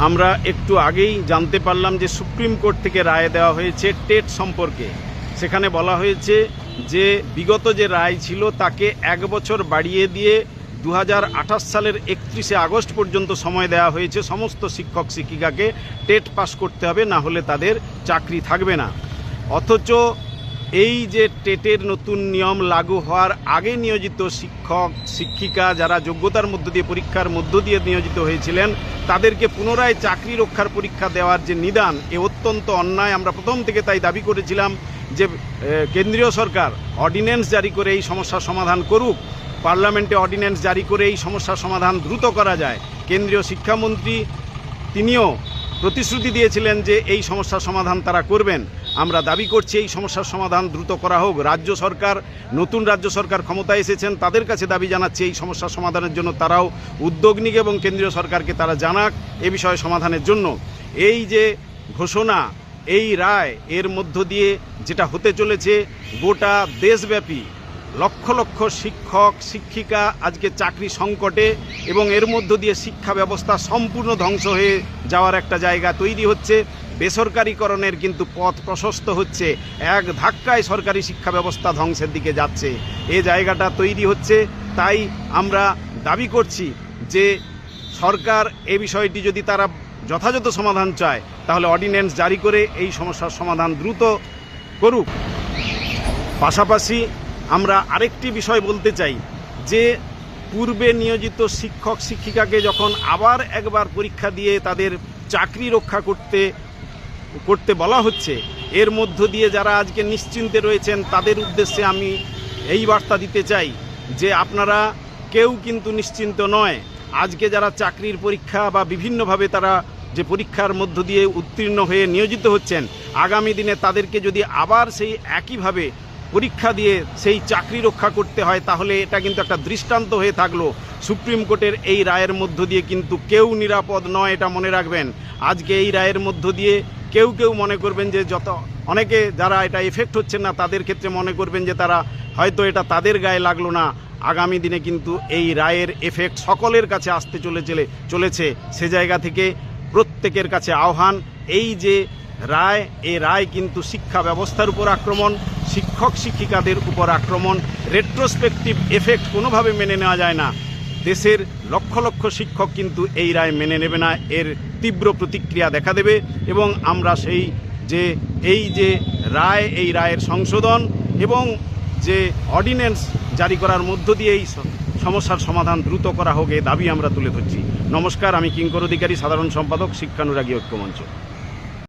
আমরা একটু আগেই জানতে পারলাম যে সুপ্রিম কোর্ট থেকে রায় দেওয়া হয়েছে টেট সম্পর্কে। সেখানে বলা হয়েছে যে বিগত যে রায় ছিল তাকে 1 বছর বাড়িয়ে দিয়ে 2028 সালের 31শে আগস্ট পর্যন্ত সময় দেওয়া হয়েছে। সমস্ত শিক্ষক শিক্ষিকাকে টেট পাস করতে হবে, না হলে তাদের চাকরি থাকবে না। অথচ এই যে টেটের নতুন নিয়ম লাগু হওয়ার আগে নিয়োজিত শিক্ষক শিক্ষিকা যারা যোগ্যতার মধ্য দিয়ে পরীক্ষার মধ্য দিয়ে নিয়োজিত হয়েছিলেন তাদেরকে পুনরায় চাকরি রক্ষার পরীক্ষা দেওয়ার যে নিদান, এ অত্যন্ত অন্যায়। আমরা প্রথম থেকে তাই দাবি করেছিলাম যে কেন্দ্রীয় সরকার অর্ডিন্যান্স জারি করে এই সমস্যার সমাধান করুক, পার্লামেন্টে অর্ডিন্যান্স জারি করে এই সমস্যার সমাধান দ্রুত করা যায়। কেন্দ্রীয় শিক্ষামন্ত্রী তিনিও প্রতিশ্রুতি দিয়েছিলেন যে এই সমস্যার সমাধান তারা করবেন। আমরা দাবি করছি এই সমস্যার সমাধান দ্রুত করা হোক। রাজ্য সরকার, নতুন রাজ্য সরকার ক্ষমতায় এসেছেন, তাদের কাছে দাবি জানাচ্ছে এই সমস্যার সমাধানের জন্য তারাও উদ্যোগ নিক এবং কেন্দ্রীয় সরকারকে তারা জানাক এ বিষয়ে সমাধানের জন্য। এই যে ঘোষণা, এই রায়, এর মধ্য দিয়ে যেটা হতে চলেছে গোটা দেশব্যাপী লক্ষ লক্ষ শিক্ষক শিক্ষিকা আজকে চাকরি সংকটে এবং এর মধ্য দিয়ে শিক্ষা ব্যবস্থা সম্পূর্ণ ধ্বংস হয়ে যাওয়ার একটা জায়গা তৈরি হচ্ছে। বেসরকারিকরণের কিন্তু পথ প্রশস্ত হচ্ছে, এক ধাক্কায় সরকারি শিক্ষা ব্যবস্থা ধ্বংসের দিকে যাচ্ছে, এই জায়গাটা তৈরি হচ্ছে। তাই আমরা দাবি করছি যে সরকার এ বিষয়টি যদি তারা যথাযথ সমাধান চায় তাহলে অর্ডিন্যান্স জারি করে এই সমস্যার সমাধান দ্রুত করুক। পাশাপাশি আমরা আরেকটি বিষয় বলতে চাই যে পূর্বে নিয়োজিত শিক্ষক শিক্ষিকাকে যখন আবার একবার পরীক্ষা দিয়ে তাদের চাকরি রক্ষা করতে বলা হচ্ছে, এর মধ্য দিয়ে যারা আজকে নিশ্চিন্তে রয়েছেন তাদের উদ্দেশ্যে আমি এই বার্তা দিতে চাই যে আপনারা কেউ কিন্তু নিশ্চিন্ত নয়। আজকে যারা চাকরির পরীক্ষা বা বিভিন্নভাবে তারা যে পরীক্ষার মধ্য দিয়ে উত্তীর্ণ হয়ে নিয়োজিত হচ্ছেন, আগামী দিনে তাদেরকে যদি আবার সেই একইভাবে পরীক্ষা দিয়ে সেই চাকরি রক্ষা করতে হয় তাহলে এটা কিন্তু একটা দৃষ্টান্ত হয়ে থাকলো। সুপ্রিম কোর্টের এই রায়ের মধ্য দিয়ে কিন্তু কেউ নিরাপদ নয়, এটা মনে রাখবেন। আজকে এই রায়ের মধ্য দিয়ে কেউ মনে করবেন যে অনেকে যারা এটা এফেক্ট হচ্ছেন না তাদের ক্ষেত্রে মনে করবেন যে তারা হয়তো এটা তাদের গায়ে লাগলো না। আগামী দিনে কিন্তু এই রায়ের এফেক্ট সকলের কাছে আসতে চলেছে। সে জায়গা থেকে প্রত্যেকের কাছে আহ্বান, এই যে রায়, এই রায় কিন্তু শিক্ষা ব্যবস্থার উপর আক্রমণ, শিক্ষক শিক্ষিকাদের উপর আক্রমণ। রেট্রোস্পেকটিভ এফেক্ট কোনোভাবে মেনে নেওয়া যায় না। দেশের লক্ষ লক্ষ শিক্ষক কিন্তু এই রায় মেনে নেবে না, এর তীব্র প্রতিক্রিয়া দেখা দেবে এবং আমরা এই যে রায়, এই রায়ের সংশোধন এবং যে অর্ডিন্যান্স জারি করার মধ্য দিয়ে এই সমস্যার সমাধান দ্রুত করা হোক, এ দাবি আমরা তুলে ধরছি। নমস্কার, আমি কিঙ্কর অধিকারী, সাধারণ সম্পাদক, শিক্ষানুরাগী ঐক্য মঞ্চ।